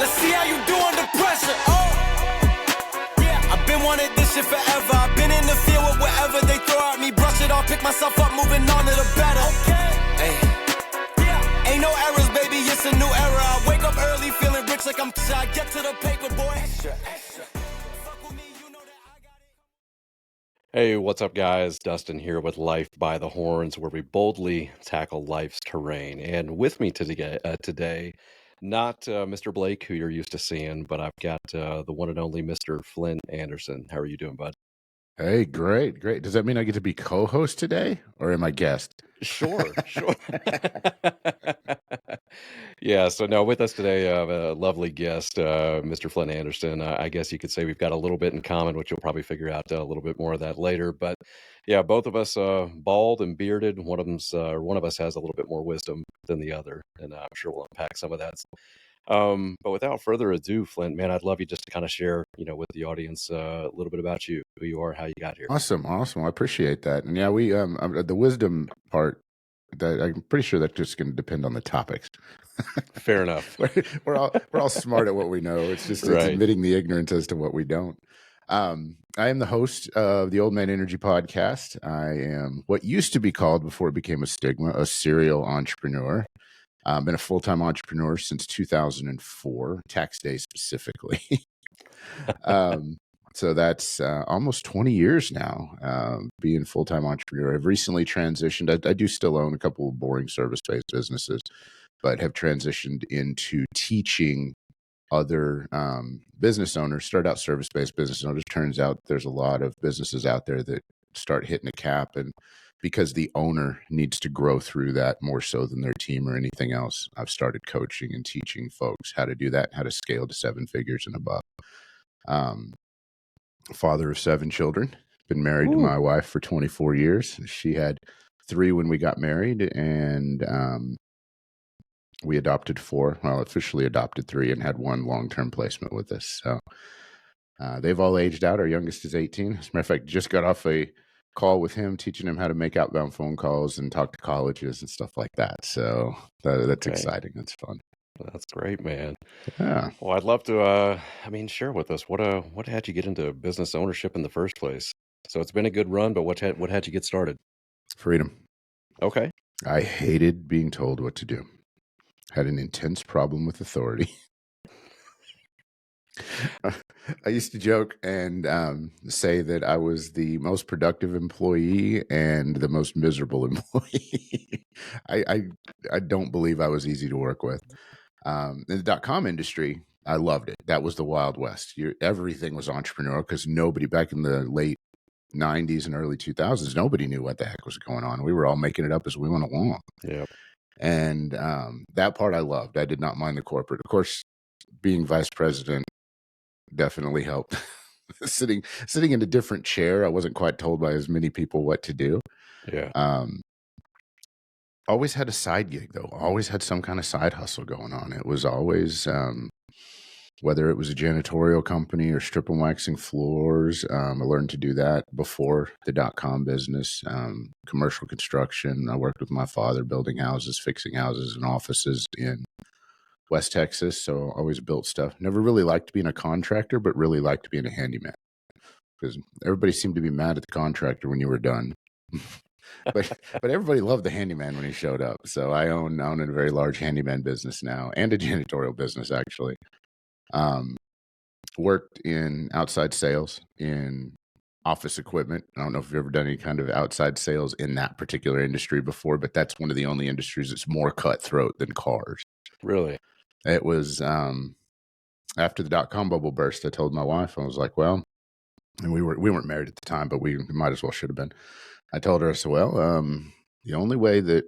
Let's see how you do under pressure. Oh, yeah. I've been wanting this shit forever. I've been in the field with whatever they throw at me. Brush it off, pick myself up, moving on to the better. Okay. Hey. Yeah. Ain't no errors, baby. It's a new era. I wake up early, feeling rich like I'm shy. Get to the paper, boy. Extra, extra. Fuck with me, you know that I got it. Hey, what's up, guys? Dustin here with Life by the Horns, where we boldly tackle life's terrain. And with me today, not Mr. Blake, who you're used to seeing, but I've got the one and only Mr. Flint Anderson. How are you doing, bud? Hey, great. Does that mean I get to be co-host today, or am I guest? Sure. Yeah, so no, with us today, a lovely guest, Mr. Flint Anderson. I guess you could say we've got a little bit in common, which you'll probably figure out a little bit more of that later. But yeah, both of us bald and bearded. One of us has a little bit more wisdom than the other, and I'm sure we'll unpack some of that. But without further ado, Flint, man, I'd love you just to kind of share, with the audience a little bit about you, who you are, how you got here. Awesome. I appreciate that. And yeah, we the wisdom part, that I'm pretty sure that's just going to depend on the topics. Fair enough. We're all smart at what we know. It's just Right. it's admitting the ignorance as to what we don't. I am the host of the Old Man Energy podcast. I am what used to be called, before it became a stigma, a serial entrepreneur. I've been a full-time entrepreneur since 2004, tax day specifically. So that's almost 20 years now, being full-time entrepreneur. I've recently transitioned. I do still own a couple of boring service-based businesses, but have transitioned into teaching other business owners. Start out service-based business owners. Turns out there's a lot of businesses out there that start hitting a cap, and because the owner needs to grow through that more so than their team or anything else, I've started coaching and teaching folks how to do that, how to scale to 7 figures and above. Father of 7 children, been married to my wife for 24 years. She had 3 when we got married, and we adopted 4. Well, officially adopted 3 and had 1 long-term placement with us. So they've all aged out. Our youngest is 18. As a matter of fact, just got off a call with him, teaching him how to make outbound phone calls and talk to colleges and stuff like that. So that's Okay. exciting. That's fun. That's great, man. Yeah. Well, I'd love to, share with us what had you get into business ownership in the first place? So it's been a good run, but what had you get started? Freedom. Okay. I hated being told what to do. Had an intense problem with authority. I used to joke and say that I was the most productive employee and the most miserable employee. I don't believe I was easy to work with. In the .com industry, I loved it. That was the Wild West. Everything was entrepreneurial, because nobody, back in the late 90s and early 2000s, nobody knew what the heck was going on. We were all making it up as we went along. Yeah. And that part I loved. I did not mind the corporate. Of course, being vice president definitely helped. sitting in a different chair, I wasn't quite told by as many people what to do. Yeah. Always had a side gig, though. Always had some kind of side hustle going on. It was always, whether it was a janitorial company or strip and waxing floors. I learned to do that before the .com business. Commercial construction. I worked with my father building houses, fixing houses and offices in West Texas. So always built stuff. Never really liked being a contractor, but really liked being a handyman, because everybody seemed to be mad at the contractor when you were done. but everybody loved the handyman when he showed up. So I own a very large handyman business now, and a janitorial business, actually. Worked in outside sales, in office equipment. I don't know if you've ever done any kind of outside sales in that particular industry before, but that's one of the only industries that's more cutthroat than cars. Really? It was after the .com bubble burst. I told my wife, I was like, well, and we weren't married at the time, but we might as well should have been. I told her, I said, well, the only way that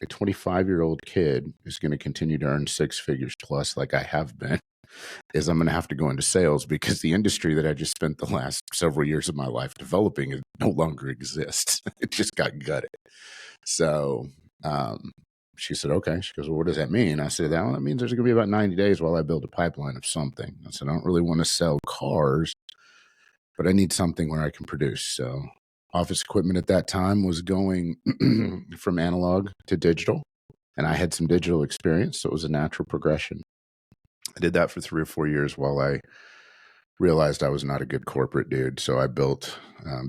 a 25-year-old kid is going to continue to earn 6 figures plus, like I have been, is I'm going to have to go into sales, because the industry that I just spent the last several years of my life developing no longer exists. It just got gutted. So she said, okay. She goes, well, what does that mean? I said, well, that means there's going to be about 90 days while I build a pipeline of something. I said, I don't really want to sell cars, but I need something where I can produce. So office equipment at that time was going from analog to digital, and I had some digital experience, so it was a natural progression. I did that for 3 or 4 years while I realized I was not a good corporate dude. So I built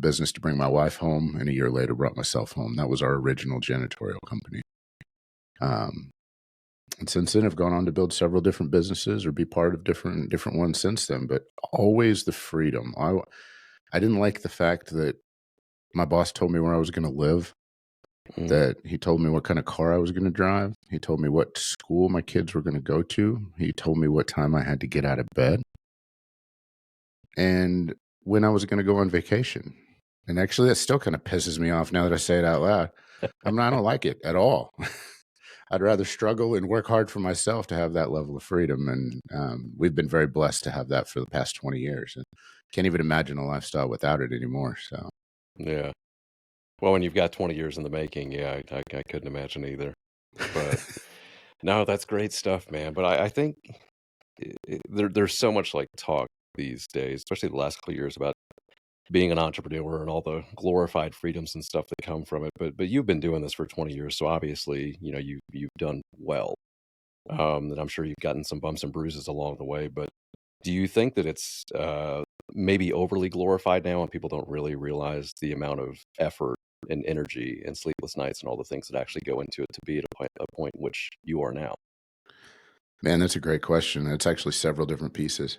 business to bring my wife home, and a year later brought myself home. That was our original janitorial company. And since then, I've gone on to build several different businesses or be part of different ones since then. But always the freedom. I didn't like the fact that my boss told me where I was going to live, that he told me what kind of car I was going to drive. He told me what school my kids were going to go to. He told me what time I had to get out of bed and when I was going to go on vacation. And actually, that still kind of pisses me off now that I say it out loud. I don't like it at all. I'd rather struggle and work hard for myself to have that level of freedom. And we've been very blessed to have that for the past 20 years. And can't even imagine a lifestyle without it anymore. So, Yeah. Well, when you've got 20 years in the making, yeah, I couldn't imagine either. But no, that's great stuff, man. But I think there's so much like talk these days, especially the last couple of years, about being an entrepreneur and all the glorified freedoms and stuff that come from it. But you've been doing this for 20 years, so obviously, you've done well. And I'm sure you've gotten some bumps and bruises along the way. But do you think that it's maybe overly glorified now, and people don't really realize the amount of effort and energy and sleepless nights and all the things that actually go into it to be at a point in which you are now? man, that's a great question. It's actually several different pieces.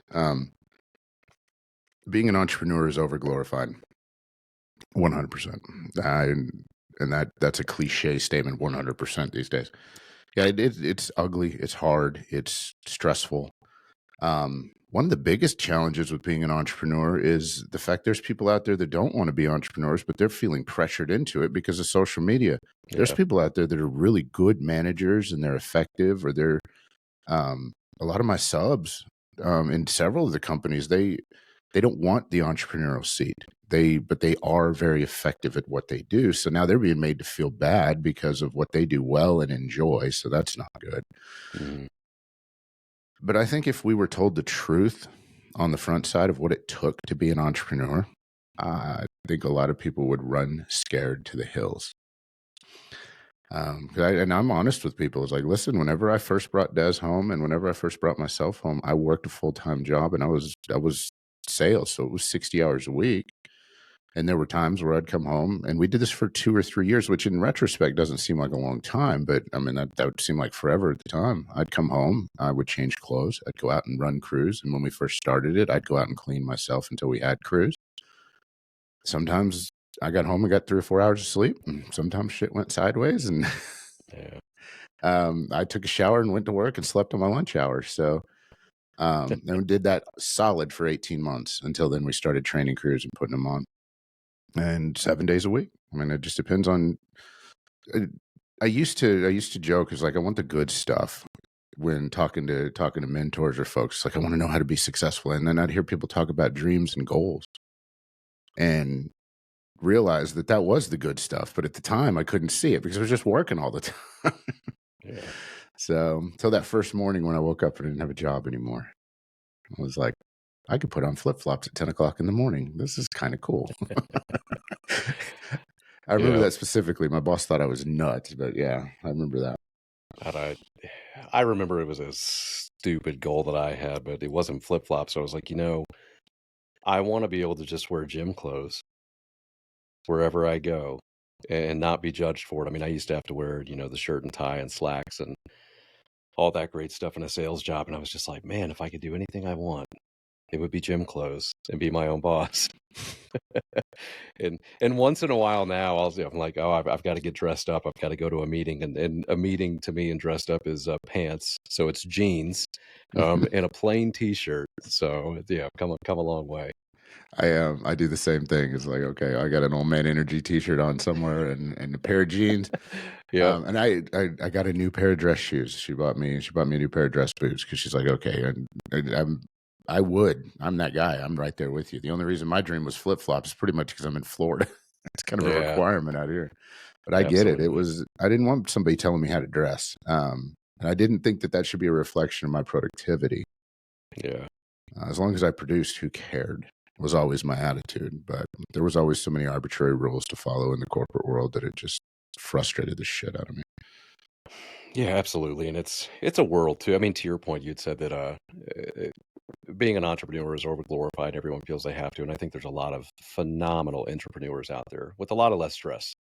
Being an entrepreneur is overglorified, 100%. And that's a cliche statement, 100% these days. Yeah, it's ugly, it's hard, it's stressful. One of the biggest challenges with being an entrepreneur is the fact there's people out there that don't want to be entrepreneurs, but they're feeling pressured into it because of social media. There's Yeah. people out there that are really good managers and they're effective, or they're a lot of my subs in several of the companies, they don't want the entrepreneurial seat. But they are very effective at what they do. So now they're being made to feel bad because of what they do well and enjoy. So that's not good. Mhm. But I think if we were told the truth on the front side of what it took to be an entrepreneur, I think a lot of people would run scared to the hills. And I'm honest with people. It's like, listen, whenever I first brought Des home and whenever I first brought myself home, I worked a full-time job, and I was sales. So it was 60 hours a week. And there were times where I'd come home, and we did this for 2 or 3 years, which in retrospect doesn't seem like a long time, but I mean, that would seem like forever at the time. I'd come home, I would change clothes, I'd go out and run crews. And when we first started it, I'd go out and clean myself until we had crews. Sometimes I got home and got 3 or 4 hours of sleep, and sometimes shit went sideways. And Yeah. I took a shower and went to work and slept on my lunch hour. So, and we did that solid for 18 months until then we started training crews and putting them on. And 7 days a week. I mean, it just depends on. I used to joke, is like, I want the good stuff when talking to mentors or folks. Like, I want to know how to be successful, and then I'd hear people talk about dreams and goals, and realize that was the good stuff. But at the time, I couldn't see it because I was just working all the time. Yeah. So until that first morning when I woke up and I didn't have a job anymore, I was like, I could put on flip-flops at 10 o'clock in the morning. This is kind of cool. I remember Yeah. that specifically. My boss thought I was nuts, but yeah, I remember that. And I remember it was a stupid goal that I had, but it wasn't flip flops. So I was like, I want to be able to just wear gym clothes wherever I go and not be judged for it. I mean, I used to have to wear, the shirt and tie and slacks and all that great stuff in a sales job. And I was just like, man, if I could do anything I want, it would be gym clothes and be my own boss. And once in a while now, I'm like, oh, I've got to get dressed up. I've got to go to a meeting, and a meeting to me and dressed up is pants. So it's jeans, and a plain T-shirt. So yeah, come a long way. I do the same thing. It's like, okay, I got an old man energy T-shirt on somewhere and a pair of jeans. Yeah, And I got a new pair of dress shoes. She bought me a new pair of dress boots because she's like, okay, and I'm that guy. I'm right there with you. The only reason my dream was flip flops is pretty much because I'm in Florida. It's kind of a yeah, requirement out here. But I get it. absolutely. I didn't want somebody telling me how to dress. And I didn't think that should be a reflection of my productivity. Yeah, As long as I produced, who cared? Was always my attitude. But there was always so many arbitrary rules to follow in the corporate world that it just frustrated the shit out of me. Yeah, absolutely, and it's a world too. I mean, to your point, you'd said that being an entrepreneur is overglorified. Everyone feels they have to, and I think there's a lot of phenomenal entrepreneurs out there with a lot of less stress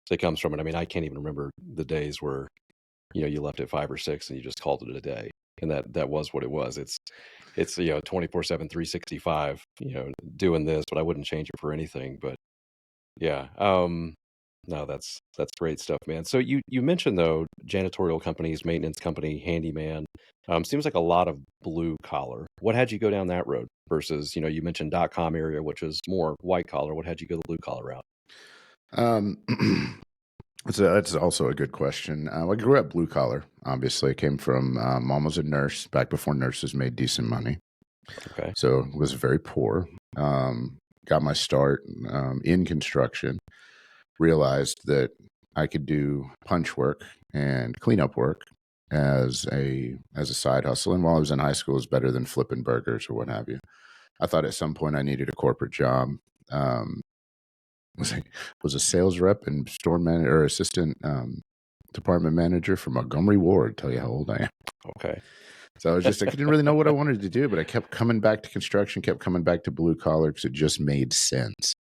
that comes from it. I mean, I can't even remember the days where you left at 5 or 6 and you just called it a day, and that was what it was. It's 24/7, 365. Doing this, but I wouldn't change it for anything. But yeah, no, that's great stuff, man. So you mentioned though janitorial companies, maintenance company, handyman. Seems like a lot of blue collar. What had you go down that road versus you mentioned .com area, which is more white collar. What had you go the blue collar route? Um, that's also a good question. I grew up blue collar. Obviously, I came from mom was a nurse back before nurses made decent money, Okay. so was very poor. Got my start in construction. Realized that I could do punch work and cleanup work as a side hustle. And while I was in high school, it was better than flipping burgers or what have you. I thought at some point I needed a corporate job. Um, was a sales rep and store manager or assistant department manager for Montgomery Ward. Tell you how old I am. Okay. So I was just, I didn't really know what I wanted to do, but I kept coming back to construction, kept coming back to blue collar because it just made sense.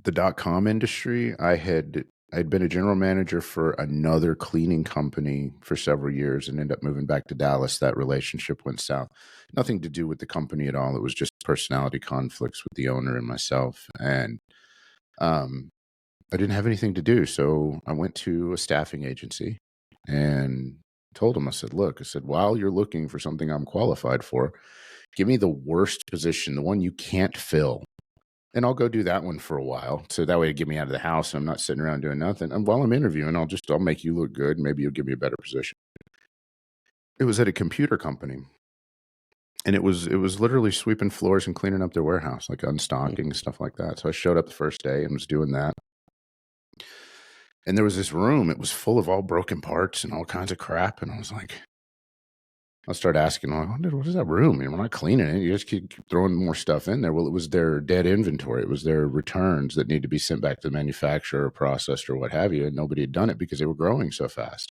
The .com industry, I'd been a general manager for another cleaning company for several years and ended up moving back to Dallas. That relationship went south. Nothing to do with the company at all. It was just personality conflicts with the owner and myself. And I didn't have anything to do. So I went to a staffing agency and told them, I said, look, while you're looking for something I'm qualified for, give me the worst position, the one you can't fill. And I'll go do that one for a while. So that way it'd get me out of the house and I'm not sitting around doing nothing. And while I'm interviewing, I'll make you look good. Maybe you'll give me a better position. It was at a computer company. And it was literally sweeping floors and cleaning up their warehouse, like unstocking, stuff like that. So I showed up the first day and was doing that. And there was this room, it was full of all broken parts and all kinds of crap. And I was like, I'll start asking, like, what is that room? We're not cleaning it. You just keep throwing more stuff in there. Well, it was their dead inventory. It was their returns that need to be sent back to the manufacturer or processed or what have you. And nobody had done it because they were growing so fast.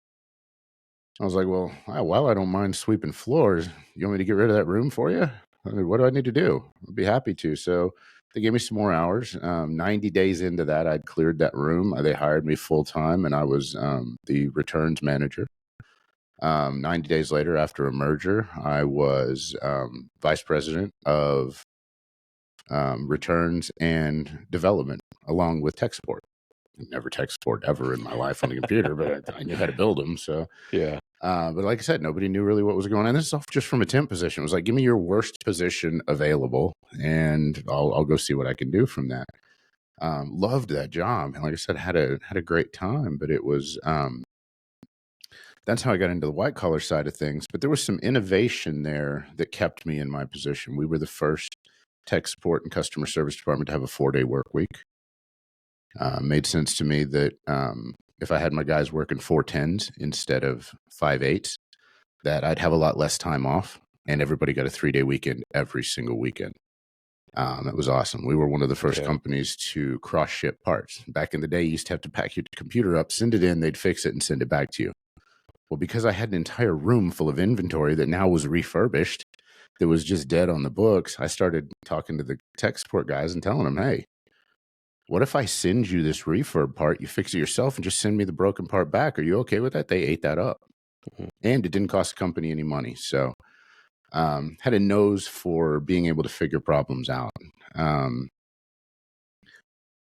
I was like, well, while I don't mind sweeping floors, you want me to get rid of that room for you? I mean, what do I need to do? I'd be happy to. So they gave me some more hours. 90 days into that, I'd cleared that room. They hired me full time and I was the returns manager. 90 days later, after a merger, I was vice president of returns and development, along with tech support. Never tech support ever in my life on the computer, but I knew how to build them. So, Yeah. but like I said, nobody knew really what was going on. This is all just from a temp position. It was like, give me your worst position available, and I'll go see what I can do from that. Loved that job, and like I said, had a great time. But it was that's how I got into the white collar side of things. But there was some innovation there that kept me in my position. We were the first tech support and customer service department to have a 4-day work week. Made sense to me that if I had my guys working 4 10s instead of 5 8s, that I'd have a lot less time off, and everybody got a 3-day weekend every single weekend. It was awesome. We were one of the first companies to cross ship parts. Back in the day, you used to have to pack your computer up, send it in, they'd fix it and send it back to you. Well, because I had an entire room full of inventory that now was refurbished, that was just dead on the books, I started talking to the tech support guys and telling them, hey, what if I send you this refurb part, you fix it yourself and just send me the broken part back? Are you okay with that? They ate that up. And it didn't cost the company any money. So had a nose for being able to figure problems out.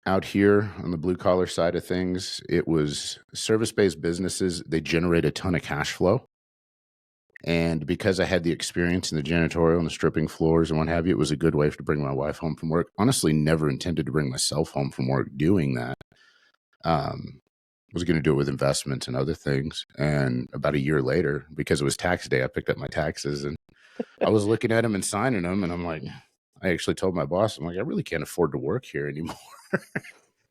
Out here on the blue collar side of things, it was service-based businesses. They generate a ton of cash flow. And because I had the experience in the janitorial and the stripping floors and what have you, it was a good way to bring my wife home from work. Honestly, never intended to bring myself home from work doing that. Was going to do it with investments and other things. And about a year later, because it was tax day, I picked up my taxes and I was looking at them and signing them. And I'm like, I actually told my boss, I'm like, I really can't afford to work here anymore.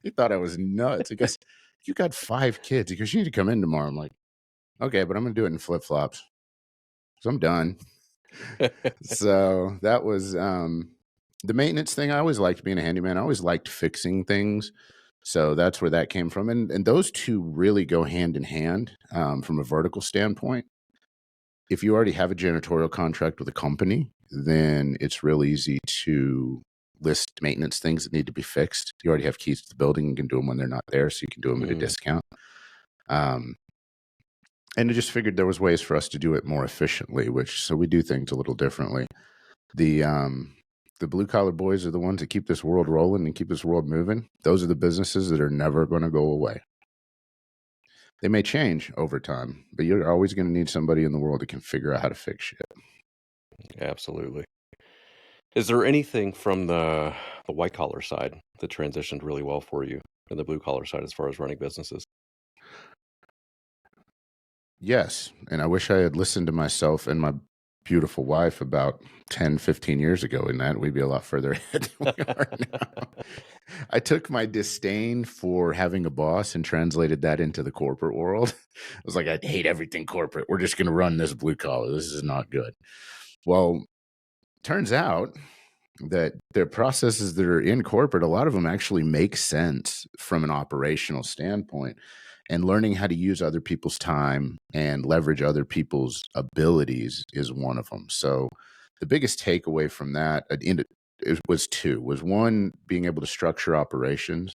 He thought I was nuts. He goes, you got 5 kids. He goes, you need to come in tomorrow. I'm like, okay, but I'm going to do it in flip-flops. So I'm done. So that was the maintenance thing. I always liked being a handyman. I always liked fixing things. So that's where that came from. And those two really go hand in hand from a vertical standpoint. If you already have a janitorial contract with a company, then it's real easy to list maintenance things that need to be fixed. You already have keys to the building. You can do them when they're not there, so you can do them at a discount. And I just figured there was ways for us to do it more efficiently, so we do things a little differently. The blue collar boys are the ones that keep this world rolling and keep this world moving. Those are the businesses that are never going to go away. They may change over time, but you're always going to need somebody in the world that can figure out how to fix shit. Absolutely. Is there anything from the white collar side that transitioned really well for you in the blue collar side as far as running businesses? Yes. And I wish I had listened to myself and my beautiful wife about 10, 15 years ago in that. We'd be a lot further ahead than we are now. I took my disdain for having a boss and translated that into the corporate world. I was like, I hate everything corporate. We're just going to run this blue collar. This is not good. Well, turns out that the processes that are in corporate, a lot of them actually make sense from an operational standpoint. And learning how to use other people's time and leverage other people's abilities is one of them. So the biggest takeaway from that was two. Was one, being able to structure operations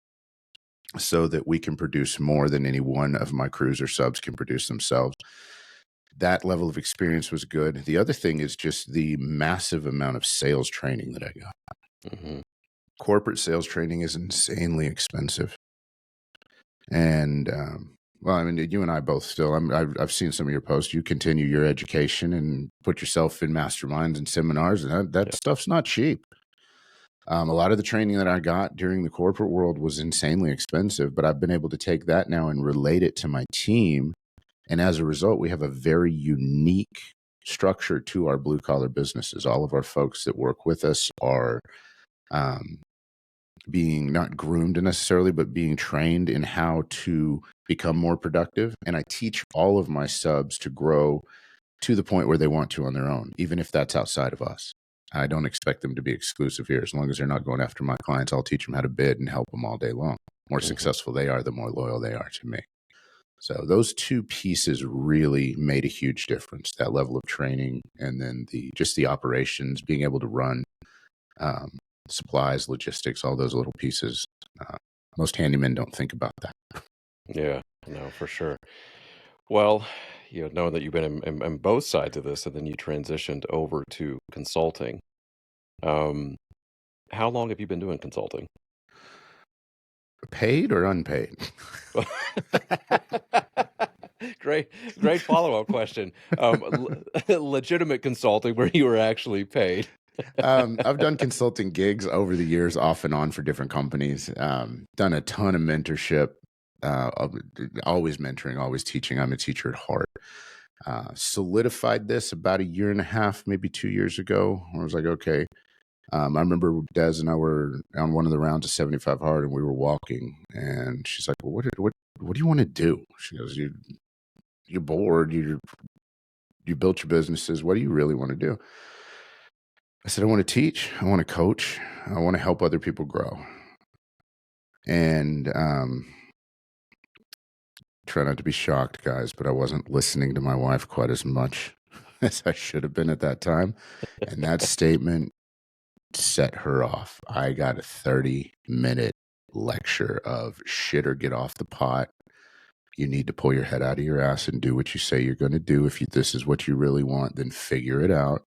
so that we can produce more than any one of my crews or subs can produce themselves. That level of experience was good. The other thing is just the massive amount of sales training that I got. Corporate sales training is insanely expensive. And, well, I mean, you and I both still, I've seen some of your posts. You continue your education and put yourself in masterminds and seminars, and that stuff's not cheap. A lot of the training that I got during the corporate world was insanely expensive, but I've been able to take that now and relate it to my team. And as a result, we have a very unique structure to our blue collar businesses. All of our folks that work with us are being not groomed necessarily, but being trained in how to become more productive. And I teach all of my subs to grow to the point where they want to on their own, even if that's outside of us. I don't expect them to be exclusive here. As long as they're not going after my clients, I'll teach them how to bid and help them all day long. The more successful they are, the more loyal they are to me. So those two pieces really made a huge difference, that level of training and then just the operations, being able to run supplies, logistics, all those little pieces. Most handymen don't think about that. Yeah, no, for sure. Well, knowing that you've been in both sides of this and then you transitioned over to consulting, how long have you been doing consulting? Paid or unpaid? Great follow-up question. Legitimate consulting where you were actually paid. I've done consulting gigs over the years, off and on, for different companies. Done a ton of mentorship, always mentoring, always teaching. I'm a teacher at heart. Solidified this about 1.5 years, maybe 2 years ago, where I was like, okay. I remember Des and I were on one of the rounds of 75 Hard, and we were walking, and she's like, well, what do you want to do? She goes, you're bored. You built your businesses. What do you really want to do? I said, I want to teach. I want to coach. I want to help other people grow. And try not to be shocked, guys, but I wasn't listening to my wife quite as much as I should have been at that time. And that statement set her off. I got a 30-minute lecture of shit or get off the pot. You need to pull your head out of your ass and do what you say you're going to do. If this is what you really want, then figure it out.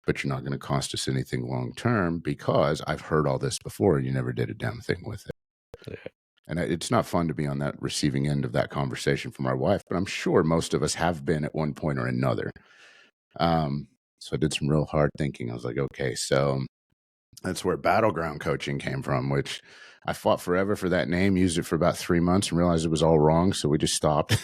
But you're not going to cost us anything long term, because I've heard all this before and you never did a damn thing with it. Yeah. And it's not fun to be on that receiving end of that conversation from our wife, but I'm sure most of us have been at one point or another. So I did some real hard thinking. I was like, okay, so that's where battleground coaching came from, which I fought forever for that name, used it for about 3 months and realized it was all wrong. So we just stopped.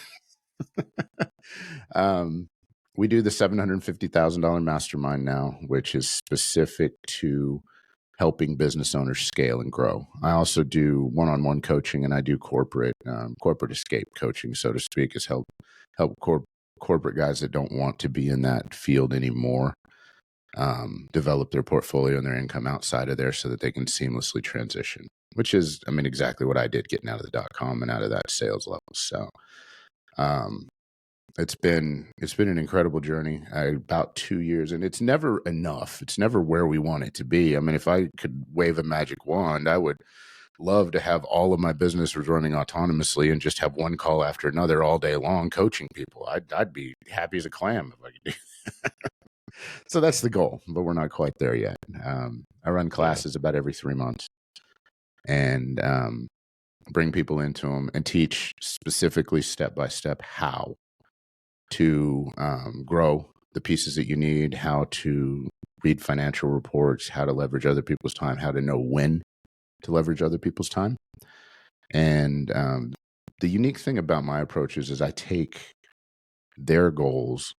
We do the $750,000 mastermind now, which is specific to helping business owners scale and grow. I also do one-on-one coaching, and I do corporate escape coaching, so to speak, is help corporate guys that don't want to be in that field anymore develop their portfolio and their income outside of there so that they can seamlessly transition. which is, I mean, exactly what I did getting out of the .com and out of that sales level. So, it's been an incredible journey. About 2 years, and it's never enough. It's never where we want it to be. I mean, if I could wave a magic wand, I would love to have all of my businesses running autonomously and just have one call after another all day long coaching people. I'd be happy as a clam if I could do that. So that's the goal, but we're not quite there yet. I run classes about every 3 months and bring people into them and teach specifically step by step how to grow the pieces that you need, how to read financial reports, how to leverage other people's time, how to know when to leverage other people's time. And the unique thing about my approaches is I take their goals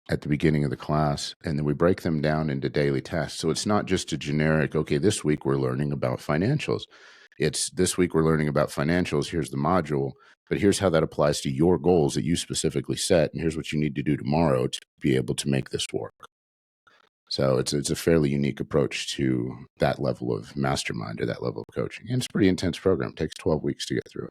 at the beginning of the class, and then we break them down into daily tasks. So it's not just a generic, okay, this week we're learning about financials. It's this week we're learning about financials. Here's the module, but here's how that applies to your goals that you specifically set. And here's what you need to do tomorrow to be able to make this work. So it's a fairly unique approach to that level of mastermind or that level of coaching. And it's a pretty intense program. It takes 12 weeks to get through it.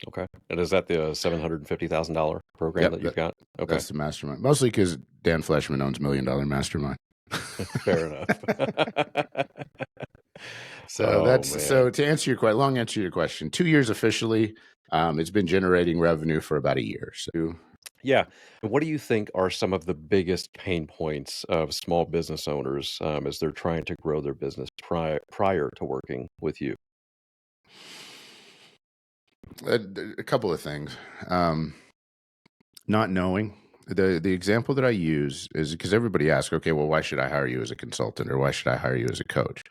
Okay. And is that the $750,000 program that you've got? Okay. That's the mastermind. Mostly because Dan Fleshman owns $1 Million Mastermind. Fair enough. So to answer your long answer to your question, 2 years officially. It's been generating revenue for about a year. So yeah. And what do you think are some of the biggest pain points of small business owners as they're trying to grow their business prior to working with you? A couple of things. Not knowing. The example that I use is because everybody asks, okay, well, why should I hire you as a consultant or why should I hire you as a coach?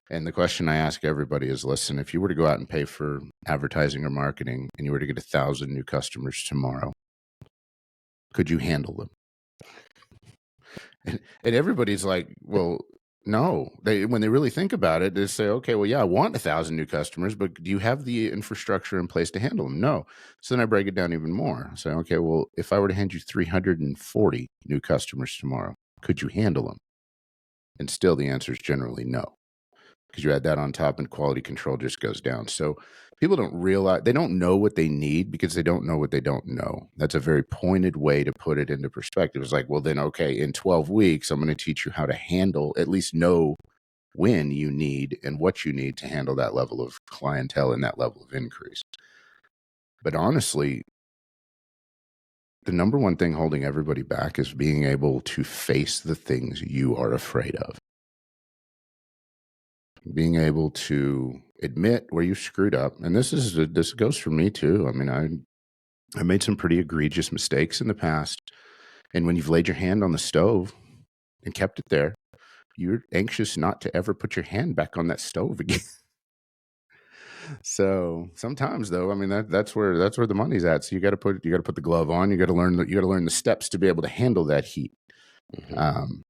And the question I ask everybody is, listen, if you were to go out and pay for advertising or marketing and you were to get 1,000 new customers tomorrow, could you handle them? And everybody's like, well, no. When they really think about it, they say, okay, well, yeah, I want 1,000 new customers, but do you have the infrastructure in place to handle them? No. So then I break it down even more. I say, okay, well, if I were to hand you 340 new customers tomorrow, could you handle them? And still the answer is generally no. Because you add that on top and quality control just goes down. So people don't realize, they don't know what they need because they don't know what they don't know. That's a very pointed way to put it into perspective. It's like, well, then, okay, in 12 weeks, I'm going to teach you how to handle, at least know when you need and what you need to handle that level of clientele and that level of increase. But honestly, the number one thing holding everybody back is being able to face the things you are afraid of. Being able to admit where you screwed up. And this goes for me too. I mean, I made some pretty egregious mistakes in the past. And when you've laid your hand on the stove and kept it there, you're anxious not to ever put your hand back on that stove again. So sometimes though, I mean, that's where the money's at. So you got to put the glove on. You got to learn the steps to be able to handle that heat. Mm-hmm.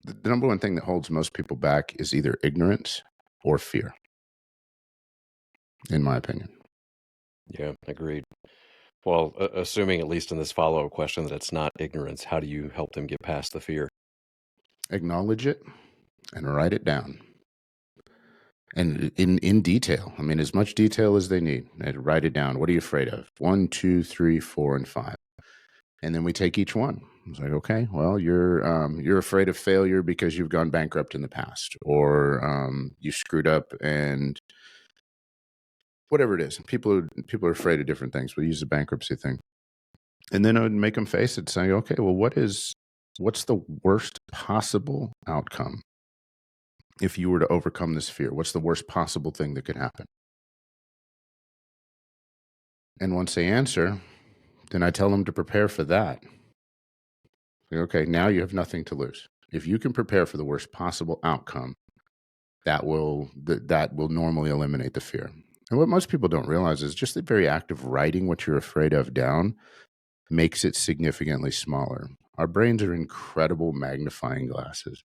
The number one thing that holds most people back is either ignorance or fear, in my opinion. Yeah, agreed. Well, assuming at least in this follow-up question that it's not ignorance, how do you help them get past the fear? Acknowledge it and write it down. And in detail. I mean, as much detail as they need. And write it down. What are you afraid of? 1, 2, 3, 4, and 5. And then we take each one. It's like, okay, well, you're afraid of failure because you've gone bankrupt in the past, or you screwed up, and whatever it is. People are afraid of different things. We use the bankruptcy thing, and then I would make them face it, saying, okay, well, what's the worst possible outcome if you were to overcome this fear? What's the worst possible thing that could happen? And once they answer, then I tell them to prepare for that. Okay, now you have nothing to lose. If you can prepare for the worst possible outcome, that will normally eliminate the fear. And what most people don't realize is just the very act of writing what you're afraid of down makes it significantly smaller. Our brains are incredible magnifying glasses.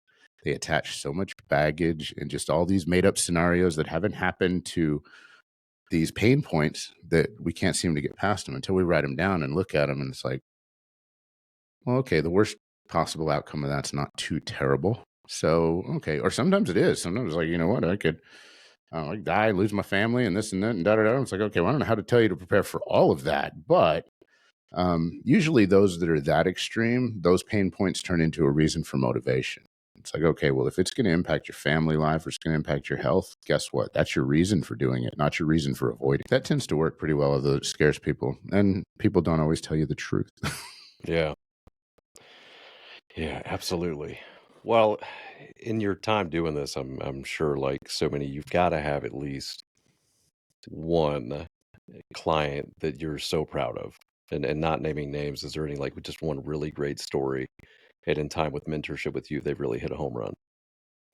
They attach so much baggage and just all these made up scenarios that haven't happened to these pain points that we can't seem to get past them until we write them down and look at them. And it's like, well, okay, the worst possible outcome of that's not too terrible. So, okay. Or sometimes it is. Sometimes like, you know what, I could like die, lose my family and this and that and da-da-da. It's like, okay, well, I don't know how to tell you to prepare for all of that. But usually those that are that extreme, those pain points turn into a reason for motivation. It's like, okay, well, if it's going to impact your family life or it's going to impact your health, guess what? That's your reason for doing it, not your reason for avoiding it. That tends to work pretty well, although it scares people. And people don't always tell you the truth. Yeah. Yeah, absolutely. Well, in your time doing this, I'm sure like so many, you've got to have at least one client that you're so proud of. And not naming names, is there any like just one really great story and in time with mentorship with you, they've really hit a home run?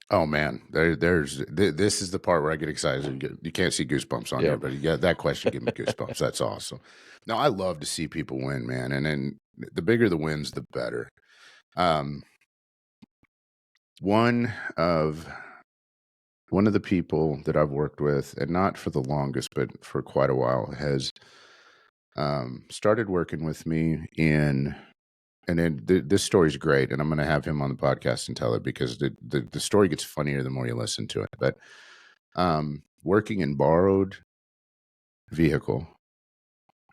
Oh man, this is the part where I get excited. You can't see goosebumps on Yeah. here, but yeah, that question gave me goosebumps. That's awesome. Now I love to see people win, man, and then the bigger the wins, the better. One of the people that I've worked with, and not for the longest, but for quite a while, has started working with me in. And then this story's great, and I'm going to have him on the podcast and tell it because the story gets funnier the more you listen to it. But working in borrowed vehicle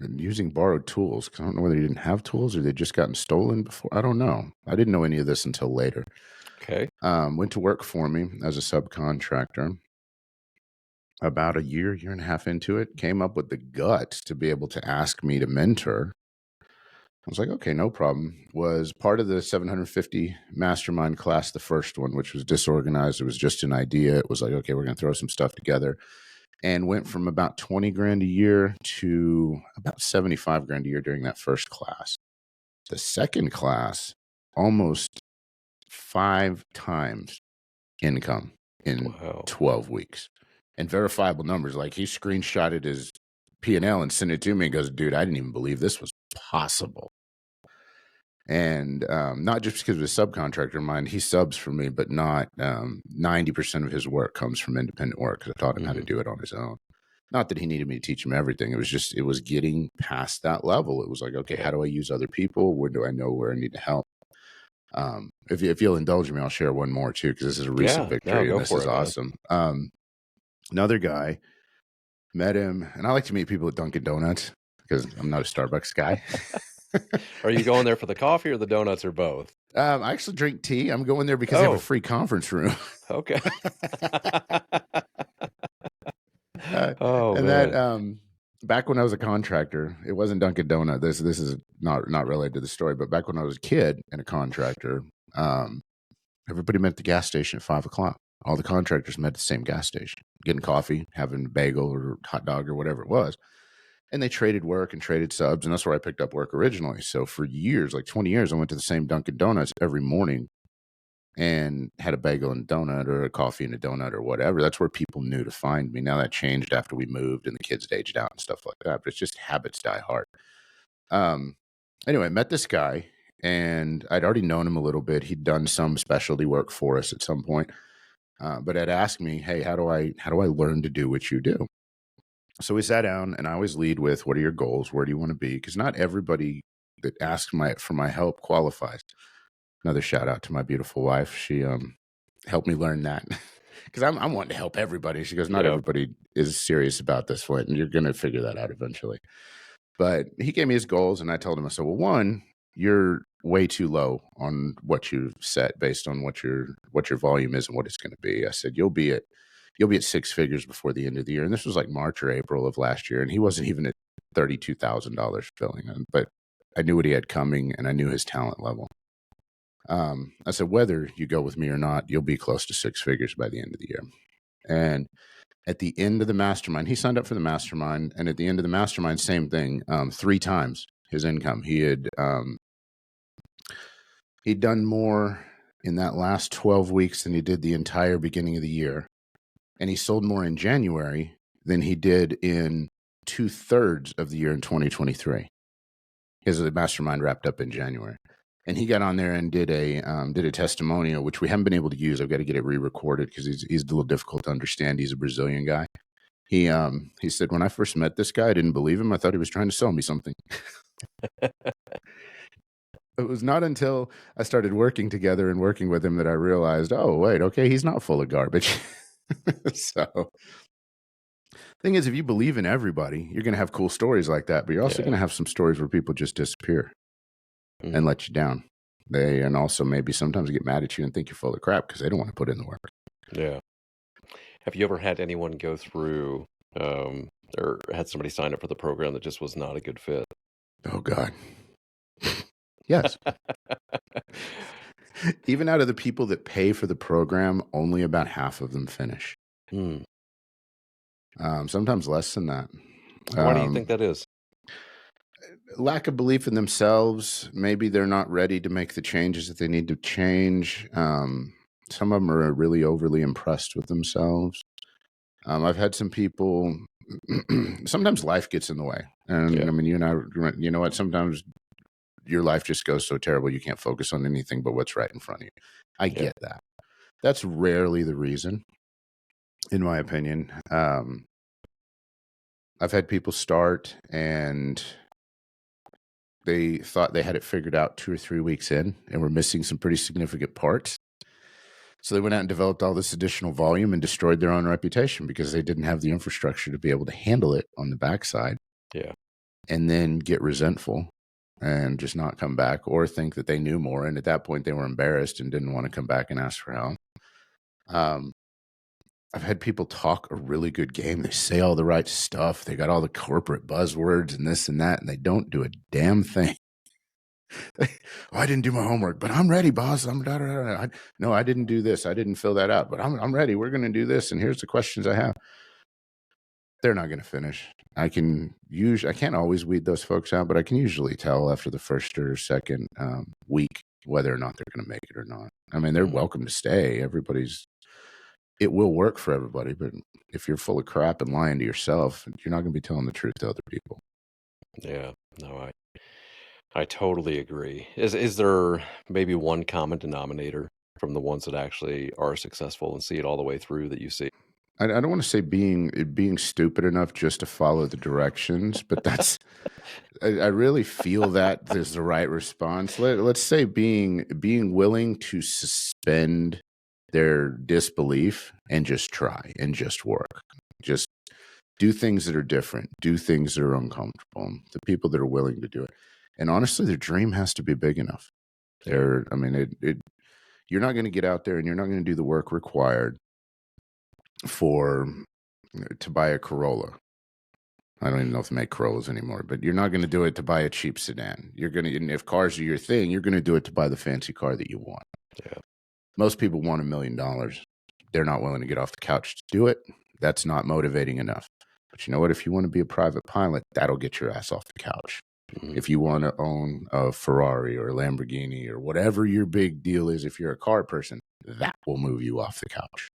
and using borrowed tools, because I don't know whether you didn't have tools or they'd just gotten stolen before. I don't know. I didn't know any of this until later. Okay. Went to work for me as a subcontractor. About a year and a half into it, came up with the guts to be able to ask me to mentor. I was like, okay, no problem. Was part of the 750 mastermind class, the first one, which was disorganized. It was just an idea. It was like, okay, we're going to throw some stuff together, and went from about 20 grand a year to about 75 grand a year during that first class. The second class, almost 5 times income in Wow. 12 weeks, and verifiable numbers. Like he screenshotted his P&L and sent it to me and goes, dude, I didn't even believe this was possible. And not just because of his subcontractor of mine, he subs for me, but not 90% of his work comes from independent work because I taught him how to do it on his own. Not that he needed me to teach him everything. It was getting past that level. It was like, okay, how do I use other people? Where do I know where I need to help? If you'll indulge me, I'll share one more too, because this is a recent victory and this is awesome. Another guy, met him, and I like to meet people at Dunkin' Donuts because I'm not a Starbucks guy. Are you going there for the coffee or the donuts or both? I actually drink tea. I'm going there because they have a free conference room. Okay. And man. That back when I was a contractor, it wasn't Dunkin' Donut. This is not related to the story, but back when I was a kid and a contractor, everybody met at the gas station at 5:00. All the contractors met at the same gas station, getting coffee, having a bagel or hot dog or whatever it was. And they traded work and traded subs, and that's where I picked up work originally. So for years, like 20 years, I went to the same Dunkin' Donuts every morning and had a bagel and a donut or a coffee and a donut or whatever. That's where people knew to find me. Now that changed after we moved and the kids aged out and stuff like that, but it's just habits die hard. Anyway, I met this guy, and I'd already known him a little bit. He'd done some specialty work for us at some point, but had asked me, hey, how do I learn to do what you do? So we sat down, and I always lead with, what are your goals? Where do you want to be? Because not everybody that asks for my help qualifies. Another shout out to my beautiful wife. She helped me learn that, because I'm wanting to help everybody. She goes, not everybody is serious about this, Flint, and you're going to figure that out eventually. But he gave me his goals, and I told him, I said, well, one, you're way too low on what you've set based on what your volume is and what it's going to be. I said, you'll be at 6 figures before the end of the year. And this was like March or April of last year. And he wasn't even at $32,000 filling. But I knew what he had coming, and I knew his talent level. I said, whether you go with me or not, you'll be close to 6 figures by the end of the year. And at the end of the mastermind, he signed up for the mastermind. And at the end of the mastermind, same thing, 3 times his income. He'd done more in that last 12 weeks than he did the entire beginning of the year. And he sold more in January than he did in 2/3 of the year in 2023. Because the mastermind wrapped up in January. And he got on there and did a testimonial, which we haven't been able to use. I've got to get it re-recorded because he's a little difficult to understand. He's a Brazilian guy. He said, when I first met this guy, I didn't believe him. I thought he was trying to sell me something. It was not until I started working together and working with him that I realized, oh, wait, okay, he's not full of garbage. So, thing is, if you believe in everybody, you're going to have cool stories like that, but you're also Yeah. going to have some stories where people just disappear Mhm. and let you down. And also maybe sometimes get mad at you and think you're full of crap because they don't want to put in the work. Yeah. Have you ever had anyone go through or had somebody sign up for the program that just was not a good fit? Oh, God. Yes. Even out of the people that pay for the program, only about half of them finish. Hmm. Sometimes less than that. Why do you think that is? Lack of belief in themselves. Maybe they're not ready to make the changes that they need to change. Some of them are really overly impressed with themselves. I've had some people. Sometimes life gets in the way, and Yeah. I mean, you and I. You know what? Sometimes your life just goes so terrible you can't focus on anything but what's right in front of you. I Yeah. get that. That's rarely the reason, in my opinion. I've had people start and they thought they had it figured out 2 or 3 weeks in and were missing some pretty significant parts. So they went out and developed all this additional volume and destroyed their own reputation because they didn't have the infrastructure to be able to handle it on the backside. Yeah. And then get resentful and just not come back or think that they knew more. And at that point, they were embarrassed and didn't want to come back and ask for help. I've had people talk a really good game. They say all the right stuff. They got all the corporate buzzwords and this and that, and they don't do a damn thing. Oh, I didn't do my homework, but I'm ready, boss. No, I didn't do this. I didn't fill that out, but I'm ready. We're going to do this. And here's the questions I have. They're not going to finish. I can't always weed those folks out, but I can usually tell after the first or second week whether or not they're going to make it or not. I mean, they're welcome to stay. It will work for everybody, but if you're full of crap and lying to yourself, you're not going to be telling the truth to other people. Yeah. No, I totally agree. Is there maybe one common denominator from the ones that actually are successful and see it all the way through that you see? I don't want to say being stupid enough just to follow the directions, but that's I really feel that is the right response. Let's say being willing to suspend their disbelief and just try and just work. Just do things that are different, do things that are uncomfortable. The people that are willing to do it. And honestly, their dream has to be big enough. You're not going to get out there and you're not going to do the work required to buy a Corolla. I don't even know if they make Corollas anymore, but you're not going to do it to buy a cheap sedan. And if cars are your thing, you're going to do it to buy the fancy car that you want. Yeah. Most people want $1 million. They're not willing to get off the couch to do it. That's not motivating enough. But you know what? If you want to be a private pilot, that'll get your ass off the couch. Mhm. If you want to own a Ferrari or a Lamborghini or whatever your big deal is, if you're a car person, that will move you off the couch.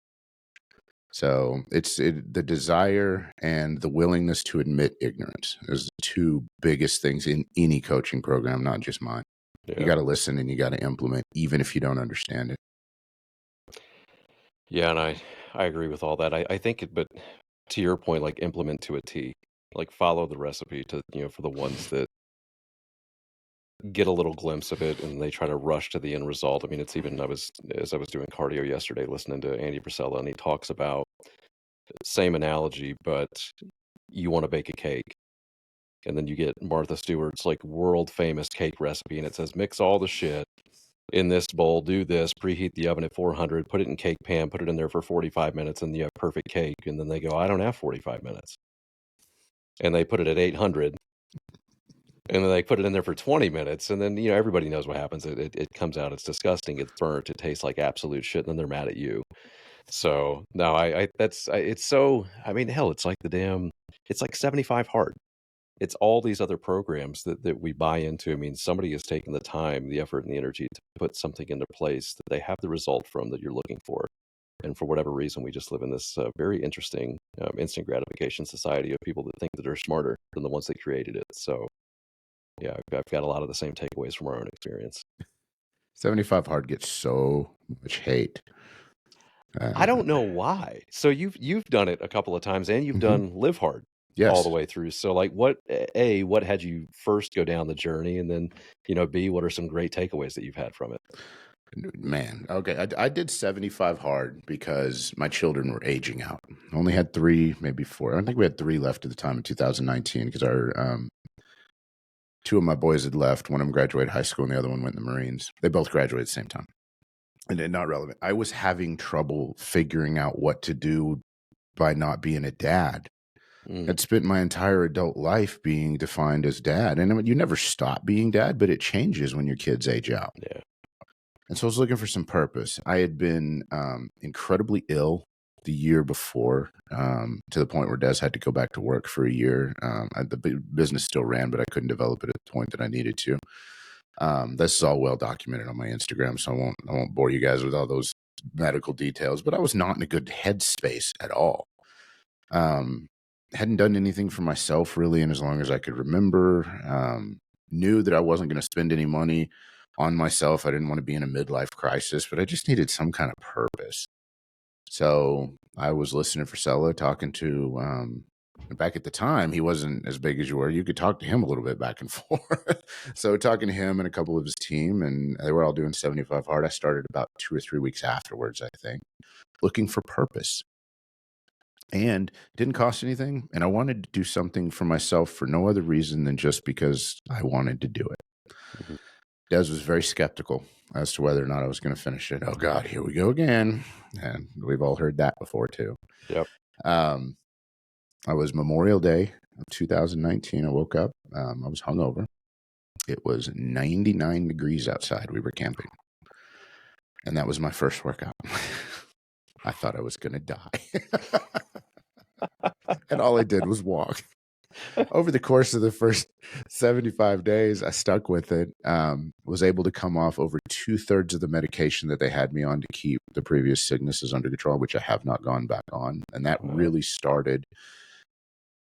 So the desire and the willingness to admit ignorance is the two biggest things in any coaching program, not just mine. Yeah. You got to listen and you got to implement, even if you don't understand it. Yeah, and I agree with all that. I think but to your point, like implement to a T, like follow the recipe for the ones that get a little glimpse of it and they try to rush to the end result. I mean, it's even as I was doing cardio yesterday, listening to Andy Frisella, and he talks about same analogy, but you want to bake a cake. And then you get Martha Stewart's like world famous cake recipe, and it says mix all the shit in this bowl, do this, preheat the oven at 400, put it in cake pan, put it in there for 45 minutes, and you have perfect cake. And then they go, I don't have 45 minutes. And they put it at 800, and then they put it in there for 20 minutes. And then, everybody knows what happens. It comes out, it's disgusting, it's burnt, it tastes like absolute shit, and then they're mad at you. So, no, it's so, I mean, hell, it's like it's like 75 hard. It's all these other programs that we buy into. I mean, somebody has taken the time, the effort, and the energy to put something into place that they have the result from that you're looking for. And for whatever reason, we just live in this very interesting instant gratification society of people that think that they're smarter than the ones that created it. So, yeah, I've got a lot of the same takeaways from our own experience. 75 hard gets so much hate. I don't know why. So you've done it a couple of times, and you've done Live Hard. all the Yes. way through. So, like, what had you first go down the journey, and then, B, what are some great takeaways that you've had from it? Man, okay. I did 75 hard because my children were aging out. I only had three, maybe four. I think we had three left at the time in 2019 because our two of my boys had left. One of them graduated high school and the other one went in the Marines. They both graduated at the same time. And they're not relevant. I was having trouble figuring out what to do by not being a dad. Mm, I'd spent my entire adult life being defined as dad. And I mean, you never stop being dad, but it changes when your kids age out. yeah. And so I was looking for some purpose. I had been incredibly ill the year before, to the point where Des had to go back to work for a year. The business still ran, but I couldn't develop it at the point that I needed to. This is all well documented on my Instagram, so I won't bore you guys with all those medical details. But I was not in a good headspace at all. Hadn't done anything for myself really in as long as I could remember. Knew that I wasn't going to spend any money on myself. I didn't want to be in a midlife crisis, but I just needed some kind of purpose. So I was listening for Sella, talking to, back at the time, he wasn't as big as you were. You could talk to him a little bit back and forth. So talking to him and a couple of his team, and they were all doing 75 hard. I started about 2 or 3 weeks afterwards, I think, looking for purpose. And didn't cost anything. And I wanted to do something for myself for no other reason than just because I wanted to do it. Mhm. Des was very skeptical as to whether or not I was going to finish it. Oh God, here we go again. And we've all heard that before too. Yep. I was Memorial Day of 2019. I woke up. I was hungover. It was 99 degrees outside. We were camping. And that was my first workout. I thought I was going to die. And all I did was walk. Over the course of the first 75 days, I stuck with it. Was able to come off over 2/3 of the medication that they had me on to keep the previous sicknesses under control, which I have not gone back on. And that Wow. really started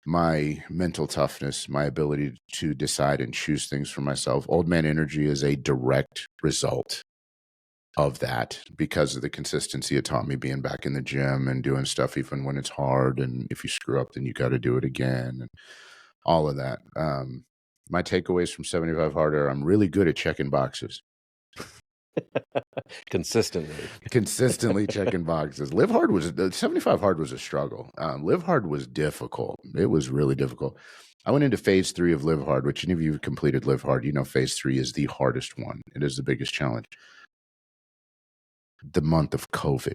my mental toughness, my ability to decide and choose things for myself. Old Man Energy is a direct result of that because of the consistency it taught me being back in the gym and doing stuff even when it's hard. And if you screw up, then you got to do it again and all of that. My takeaways from 75 Hard are I'm really good at checking boxes. Consistently checking boxes. Live Hard was 75 Hard was a struggle. Live Hard was difficult. It was really difficult. I went into phase 3 of Live Hard, which any of you who completed Live Hard, phase 3 is the hardest one. It is the biggest challenge. The month of COVID.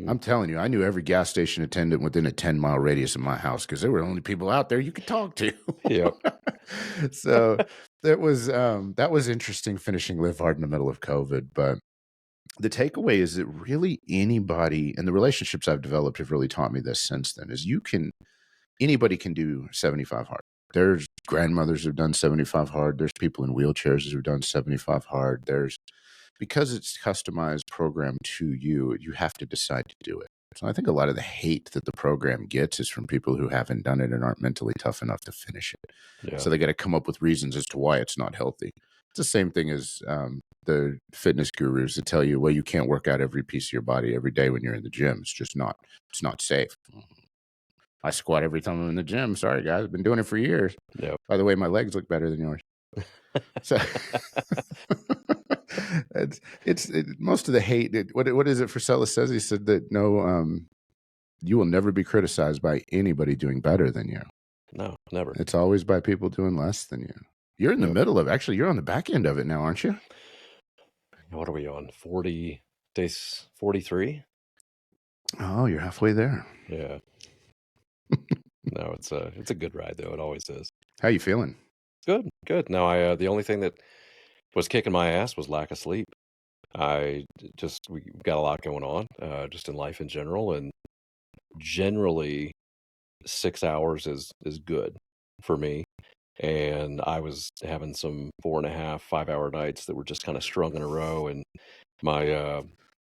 I'm telling you, I knew every gas station attendant within a 10-mile radius of my house because they were the only people out there you could talk to. Yep. So that was interesting finishing Live Hard in the middle of COVID. But the takeaway is that really anybody, and the relationships I've developed have really taught me this since then, is anybody can do 75 hard. There's grandmothers who've done 75 hard. There's people in wheelchairs who've done 75 hard. Because it's customized program to you, you have to decide to do it. So I think a lot of the hate that the program gets is from people who haven't done it and aren't mentally tough enough to finish it. Yeah. So they got to come up with reasons as to why it's not healthy. It's the same thing as the fitness gurus that tell you, well, you can't work out every piece of your body every day when you're in the gym. It's not safe. I squat every time I'm in the gym. Sorry, guys. I've been doing it for years. Yep. By the way, my legs look better than yours. So it's most of the hate. What is it for Sella says? He said that you will never be criticized by anybody doing better than you. No, never. It's always by people doing less than you. You're in the middle of actually. You're on the back end of it now, aren't you? What are we on? 40 days, 43? Oh, you're halfway there. Yeah. No, it's a good ride though. It always is. How you feeling? Good. No, the only thing that was kicking my ass was lack of sleep. We've got a lot going on, just in life in general, and generally 6 hours is good for me. And I was having some 4.5, 5 hour nights that were just kind of strung in a row. And my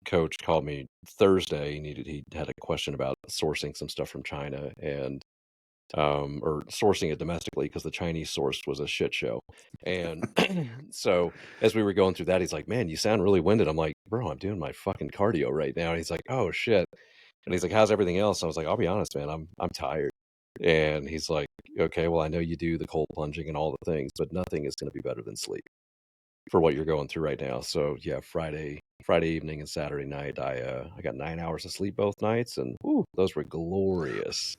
coach called me Thursday. He had a question about sourcing some stuff from China and or sourcing it domestically because the Chinese source was a shit show. And so as we were going through that, he's like, "Man, you sound really winded." I'm like, "Bro, I'm doing my fucking cardio right now." And he's like, "Oh shit." And he's like, "How's everything else?" I was like, "I'll be honest, man, I'm tired." And he's like, okay, well, I know you do the cold plunging and all the things, but nothing is going to be better than sleep for what you're going through right now. So yeah, Friday evening and Saturday night, I got 9 hours of sleep both nights, and whew, those were glorious.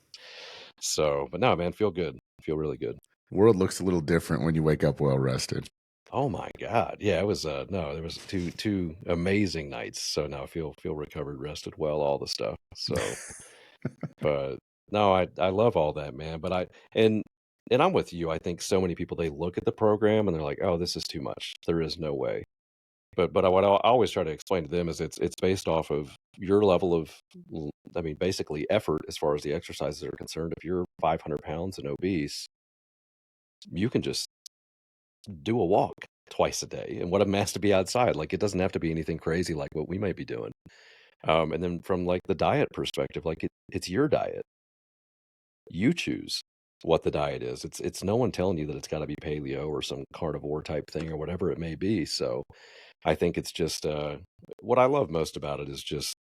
So, but no, man, feel good, feel really good. World looks a little different when you wake up well rested. Oh my God, yeah, it was no, there was two amazing nights. So now I feel recovered, rested well, all the stuff. So, but no, I love all that, man. But and I'm with you. I think so many people, they look at the program and they're like, oh, this is too much. There is no way. But what I always try to explain to them is it's based off of your level of, I mean, basically effort as far as the exercises are concerned. If you're 500 pounds and obese, you can just do a walk twice a day. And what a mess to be outside. Like, it doesn't have to be anything crazy like what we might be doing. And then from like the diet perspective, like it's your diet. You choose what the diet is. It's no one telling you that it's got to be paleo or some carnivore type thing or whatever it may be. So I think it's just what I love most about it is just,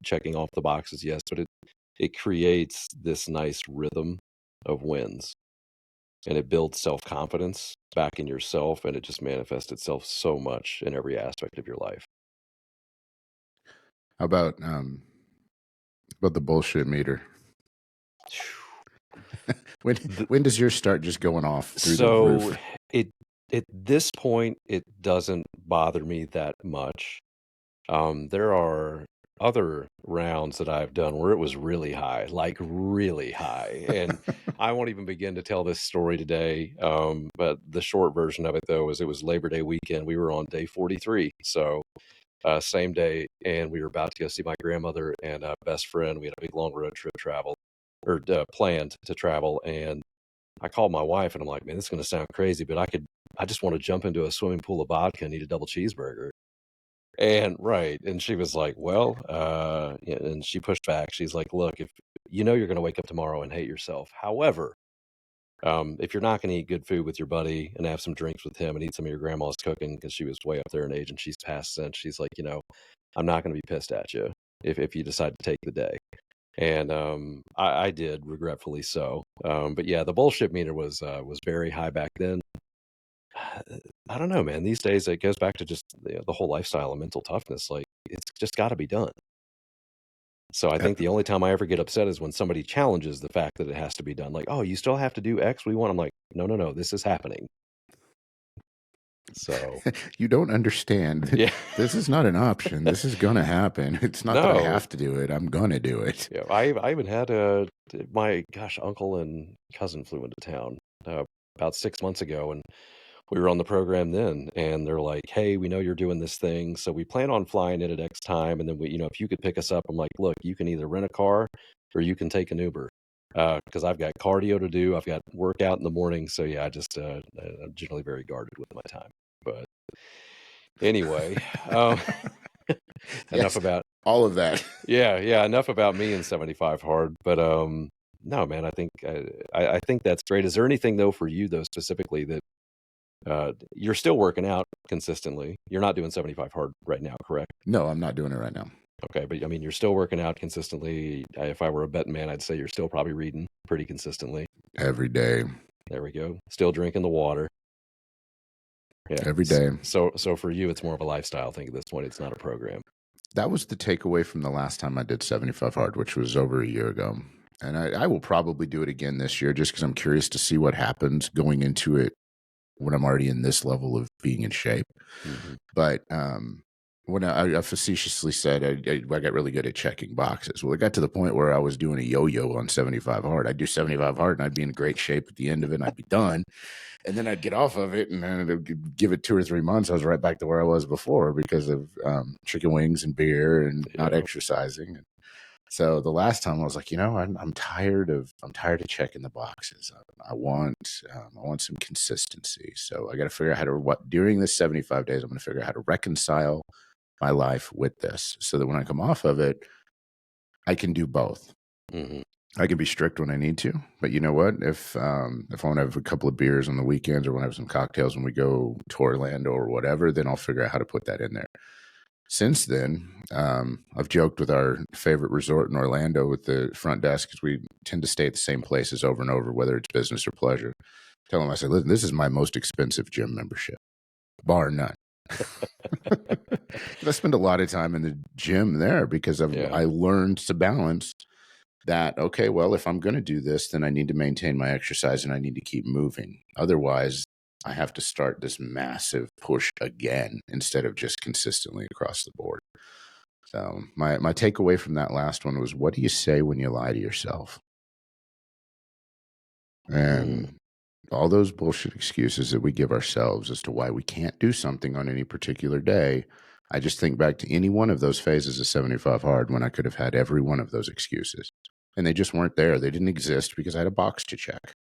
checking off the boxes, yes, but it creates this nice rhythm of wins, and it builds self-confidence back in yourself, and it just manifests itself so much in every aspect of your life. How about the bullshit meter? When does yours start just going off through the So roof? it at this point, it doesn't bother me that much. There are other rounds that I've done where it was really high, like really high. And I won't even begin to tell this story today. But the short version of it, though, is it was Labor Day weekend. We were on day 43. So same day. And we were about to go see my grandmother and best friend. We had a big long road trip planned to travel. And I called my wife and I'm like, man, this is going to sound crazy, but I just want to jump into a swimming pool of vodka and eat a double cheeseburger. And right. And she was like, well, yeah, and she pushed back. She's like, look, if you're going to wake up tomorrow and hate yourself. However, if you're not going to eat good food with your buddy and have some drinks with him and eat some of your grandma's cooking, because she was way up there in age and she's passed since, she's like, I'm not going to be pissed at you if you decide to take the day. And I did, regretfully so. But yeah, the bullshit meter was very high back then. I don't know, man. These days, it goes back to just the whole lifestyle and mental toughness. Like, it's just got to be done. So I Uh, think the only time I ever get upset is when somebody challenges the fact that it has to be done. Like, oh, you still have to do X, we want. I'm like, no, this is happening. So You don't understand. yeah, This is not an option. This is gonna happen. It's not that I no, have to do it. I'm gonna do it. yeah. I even had my uncle and cousin flew into town about 6 months ago, and we were on the program then, and they're like, "Hey, we know you're doing this thing, so we plan on flying in at X time, and then if you could pick us up." I'm like, "Look, you can either rent a car or you can take an Uber, because I've got cardio to do. I've got workout in the morning, so yeah, I'm generally very guarded with my time." But anyway, enough Yes, about all of that. yeah, enough about me and 75 hard. But no, man, I think that's great. Is there anything though for you though specifically that you're still working out consistently? You're not doing 75 hard right now, correct? No, I'm not doing it right now. Okay, but I mean, you're still working out consistently. If I were a betting man, I'd say you're still probably reading pretty consistently. Every day. There we go. Still drinking the water. Yeah. Every day. So for you, it's more of a lifestyle thing at this point. It's not a program. That was the takeaway from the last time I did 75 hard, which was over a year ago. And I will probably do it again this year just because I'm curious to see what happens going into it when I'm already in this level of being in shape. Mm-hmm. But when I facetiously said I got really good at checking boxes. Well, it got to the point where I was doing a yo-yo on 75 hard. I'd do 75 hard and I'd be in great shape at the end of it and I'd be done. And then I'd get off of it and then it'd give it 2 or 3 months. I was right back to where I was before because of chicken wings and beer and not exercising. So the last time I was like, I'm tired of checking the boxes. I want some consistency. So I got to figure out during this 75 days, I'm going to figure out how to reconcile my life with this so that when I come off of it, I can do both. Mm-hmm. I can be strict when I need to, but you know what? If I want to have a couple of beers on the weekends or want to have some cocktails when we go to Orlando or whatever, then I'll figure out how to put that in there. Since then, I've joked with our favorite resort in Orlando with the front desk because we tend to stay at the same places over and over, whether it's business or pleasure. Tell them, I said, listen, this is my most expensive gym membership, bar none. I spend a lot of time in the gym there because I learned to balance that. Okay, well, if I'm going to do this, then I need to maintain my exercise and I need to keep moving. Otherwise, I have to start this massive push again instead of just consistently across the board. So my takeaway from that last one was, what do you say when you lie to yourself? And all those bullshit excuses that we give ourselves as to why we can't do something on any particular day. I just think back to any one of those phases of 75 Hard when I could have had every one of those excuses. And they just weren't there. They didn't exist because I had a box to check.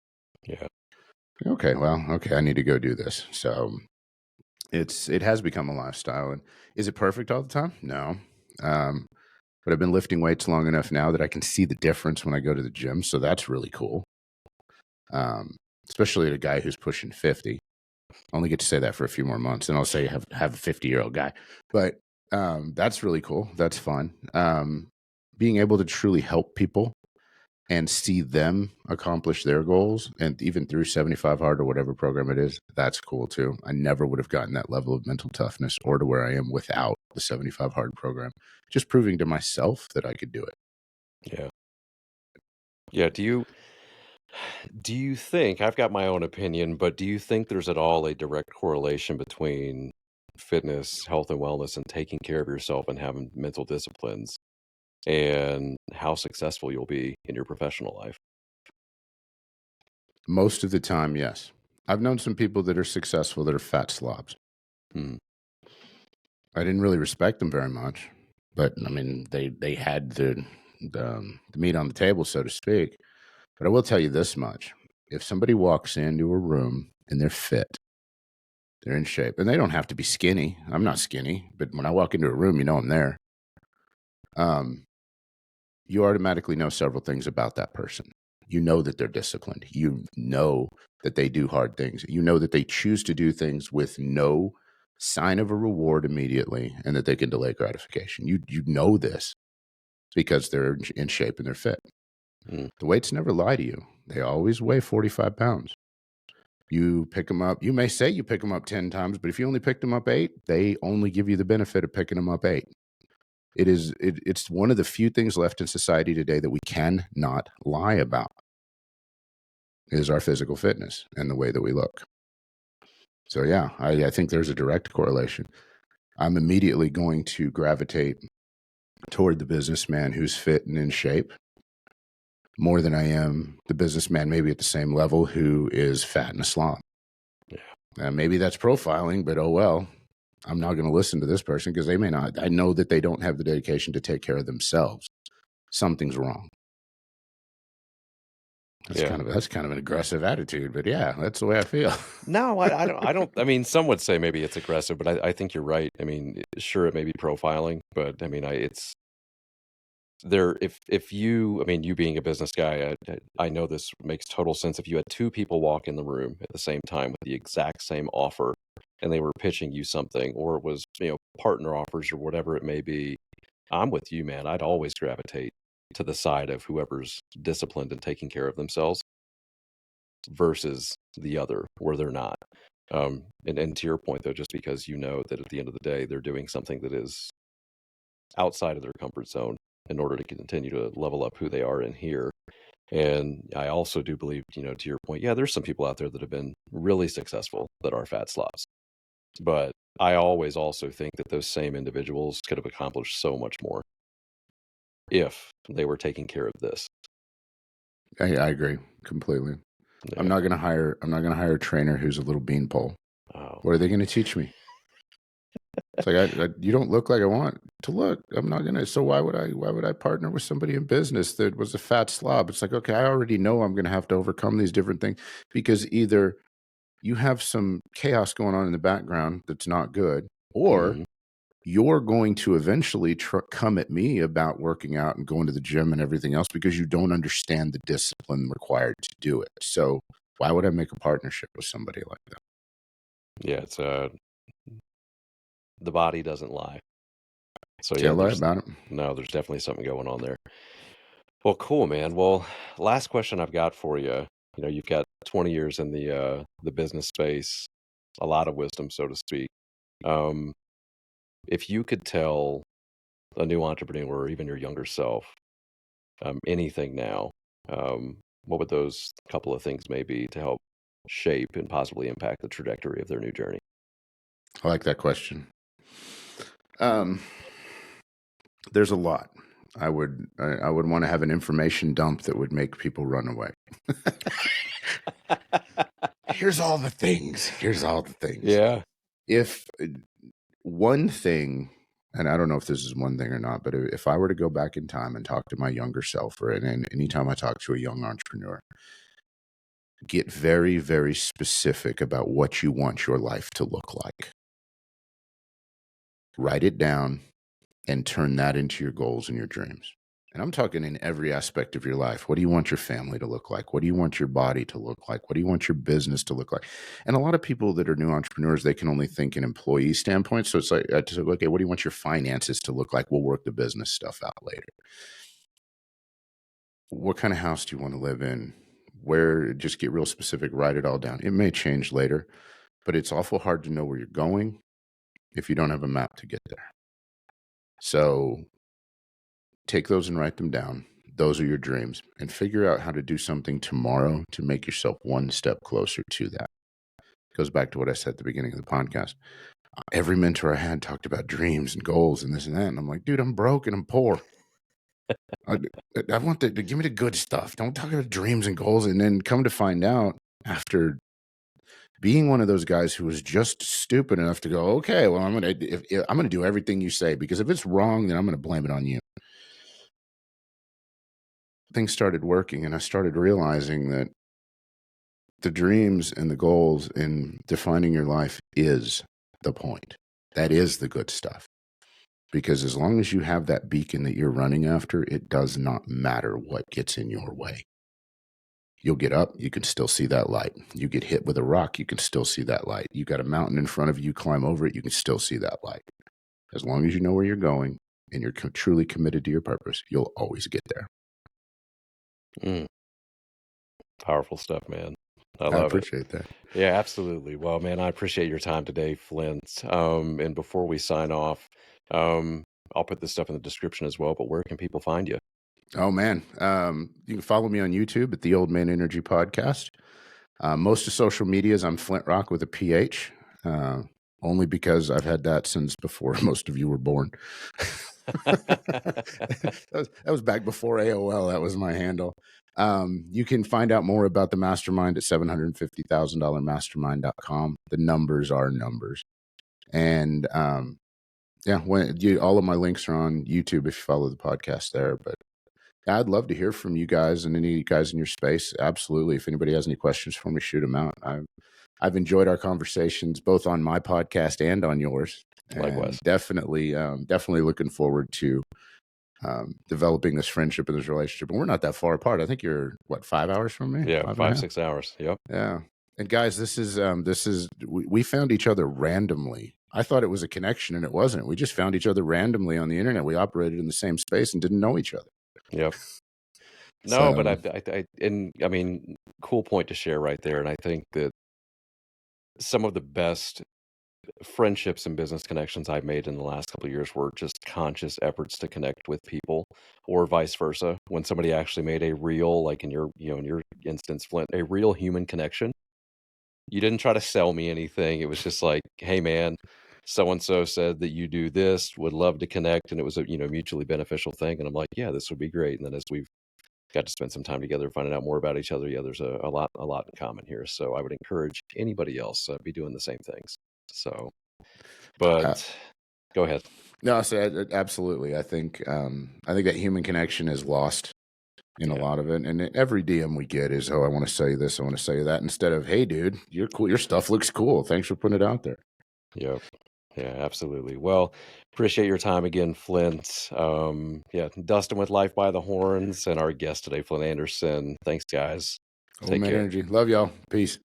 Yeah. Okay, well, I need to go do this. So it has become a lifestyle. And is it perfect all the time? No. But I've been lifting weights long enough now that I can see the difference when I go to the gym. So that's really cool. Especially a guy who's pushing 50. I only get to say that for a few more months, and I'll say have a 50-year-old guy. But that's really cool. That's fun. Being able to truly help people and see them accomplish their goals, and even through 75 Hard or whatever program it is, that's cool too. I never would have gotten that level of mental toughness or to where I am without the 75 Hard program. Just proving to myself that I could do it. Yeah. Yeah. Do you think, I've got my own opinion, but do you think there's at all a direct correlation between fitness, health, and wellness and taking care of yourself and having mental disciplines and how successful you'll be in your professional life? Most of the time, yes. I've known some people that are successful that are fat slobs. I didn't really respect them very much, but I mean, they had the meat on the table, so to speak. But I will tell you this much: if somebody walks into a room and they're fit, they're in shape, and they don't have to be skinny. I'm not skinny, but when I walk into a room, you know I'm there. You automatically know several things about that person. You know that they're disciplined. You know that they do hard things. You know that they choose to do things with no sign of a reward immediately and that they can delay gratification. You know this because they're in shape and they're fit. The weights never lie to you. They always weigh 45 pounds. You pick them up. You may say you pick them up 10 times, but if you only picked them up 8, they only give you the benefit of picking them up 8. It's one of the few things left in society today that we cannot lie about is our physical fitness and the way that we look. So yeah, I think there's a direct correlation. I'm immediately going to gravitate toward the businessman who's fit and in shape more than I am the businessman maybe at the same level who is fat and a slob. Yeah. Maybe that's profiling, but oh well. I'm not going to listen to this person because they may not. I know that they don't have the dedication to take care of themselves. Something's wrong. That's kind of an aggressive attitude, but yeah, that's the way I feel. No, I don't. I mean, some would say maybe it's aggressive, but I think you're right. I mean, sure, it may be profiling, but I mean, it's there. If you, I mean, you being a business guy, I know this makes total sense. If you had two people walk in the room at the same time with the exact same offer, and they were pitching you something, or it was partner offers or whatever it may be, I'm with you, man. I'd always gravitate to the side of whoever's disciplined and taking care of themselves versus the other where they're not. And to your point, though, just because you know that at the end of the day, they're doing something that is outside of their comfort zone in order to continue to level up who they are in here. And I also do believe, to your point, yeah, there's some people out there that have been really successful that are fat slobs. But I always also think that those same individuals could have accomplished so much more if they were taking care of this. I agree completely. Yeah. I'm not going to hire a trainer who's a little beanpole. Oh. What are they going to teach me? It's like you don't look like I want to look. I'm not gonna. So why would I partner with somebody in business that was a fat slob? It's like, okay, I already know I'm going to have to overcome these different things because either you have some chaos going on in the background that's not good, or you're going to eventually come at me about working out and going to the gym and everything else because you don't understand the discipline required to do it. So why would I make a partnership with somebody like that? Yeah, it's the body doesn't lie. So yeah, Can't lie there's about it. there's definitely something going on there. Well, cool, man. Well, last question I've got for you. You know, you've got 20 years in the business space, a lot of wisdom, so to speak. Um, if you could tell a new entrepreneur or even your younger self anything now, what would those couple of things maybe to help shape and possibly impact the trajectory of their new journey? I like that question. There's a lot. I would want to have an information dump that would make people run away. Here's all the things. Yeah. If one thing, and I don't know if this is one thing or not, but if I were to go back in time and talk to my younger self, or and anytime I talk to a young entrepreneur, get very, very specific about what you want your life to look like. Write it down and turn that into your goals and your dreams. And I'm talking in every aspect of your life. What do you want your family to look like? What do you want your body to look like? What do you want your business to look like? And a lot of people that are new entrepreneurs, they can only think in employee standpoint. So it's like, okay, what do you want your finances to look like? We'll work the business stuff out later. What kind of house do you want to live in? Where? Just get real specific, write it all down. It may change later, but it's awful hard to know where you're going if you don't have a map to get there. So take those and write them down. Those are your dreams, and figure out how to do something tomorrow to make yourself one step closer to that. Goes back to what I said at the beginning of the podcast. Every mentor I had talked about dreams and goals and this and that. And I'm like, dude, I'm broke and I'm poor. I want to give me the good stuff. Don't talk about dreams and goals. And then come to find out, after being one of those guys who was just stupid enough to go, okay, well, I'm going to do everything you say, because if it's wrong, then I'm going to blame it on you. Things started working, and I started realizing that the dreams and the goals in defining your life is the point. That is the good stuff. Because as long as you have that beacon that you're running after, it does not matter what gets in your way. You'll get up, you can still see that light. You get hit with a rock, you can still see that light. You got a mountain in front of you, climb over it, you can still see that light. As long as you know where you're going and you're truly committed to your purpose, you'll always get there. Powerful stuff, man. I I appreciate that. Yeah, absolutely. Well, man, I appreciate your time today, Flint. And before we sign off, I'll put this stuff in the description as well, but where can people find you? Oh, man. You can follow me on YouTube at the Old Man Energy Podcast. Most of social medias, I'm Flint Rock with a PH, only because I've had that since before most of you were born. that was back before AOL. That was my handle. You can find out more about the mastermind at $750,000mastermind.com. The numbers are numbers. And all of my links are on YouTube if you follow the podcast there. But I'd love to hear from you guys and any of you guys in your space. Absolutely. If anybody has any questions for me, shoot them out. I've enjoyed our conversations both on my podcast and on yours. Likewise. And definitely looking forward to developing this friendship and this relationship. And we're not that far apart. I think you're 5 hours from me? Yeah, 5-6 hours. Yep. Yeah. And guys, we found each other randomly. I thought it was a connection, and it wasn't. We just found each other randomly on the internet. We operated in the same space and didn't know each other. Yep. No, but I mean, cool point to share right there. And I think that some of the best friendships and business connections I've made in the last couple of years were just conscious efforts to connect with people, or vice versa. When somebody actually made a real, like in your instance, Flint, a real human connection. You didn't try to sell me anything. It was just like, hey man, so-and-so said that you do this, would love to connect. And it was a, mutually beneficial thing. And I'm like, yeah, this would be great. And then as we've got to spend some time together, finding out more about each other, yeah, there's a lot in common here. So I would encourage anybody else be doing the same things. So, but go ahead. No, so absolutely. I think that human connection is lost in a lot of it. And every DM we get is, oh, I want to say this, I want to say that, instead of, hey, dude, you're cool. Your stuff looks cool. Thanks for putting it out there. Yep. Yeah, absolutely. Well, appreciate your time again, Flint. Dustin with Life by the Horns, and our guest today, Flint Anderson. Thanks, guys. Take care. Energy. Love y'all. Peace.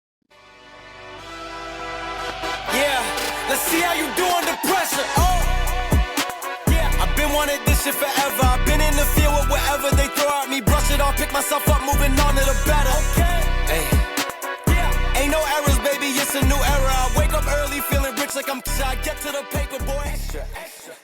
Yeah, let's see how you do under pressure. Oh, yeah, I've been wanting this shit forever. I've been in the field with whatever they throw at me. Brush it off, pick myself up, moving on to the better. Hey. Ain't no errors, baby, it's a new era. I wake up early, feeling rich like I'm I get to the paper, boy. Extra, extra.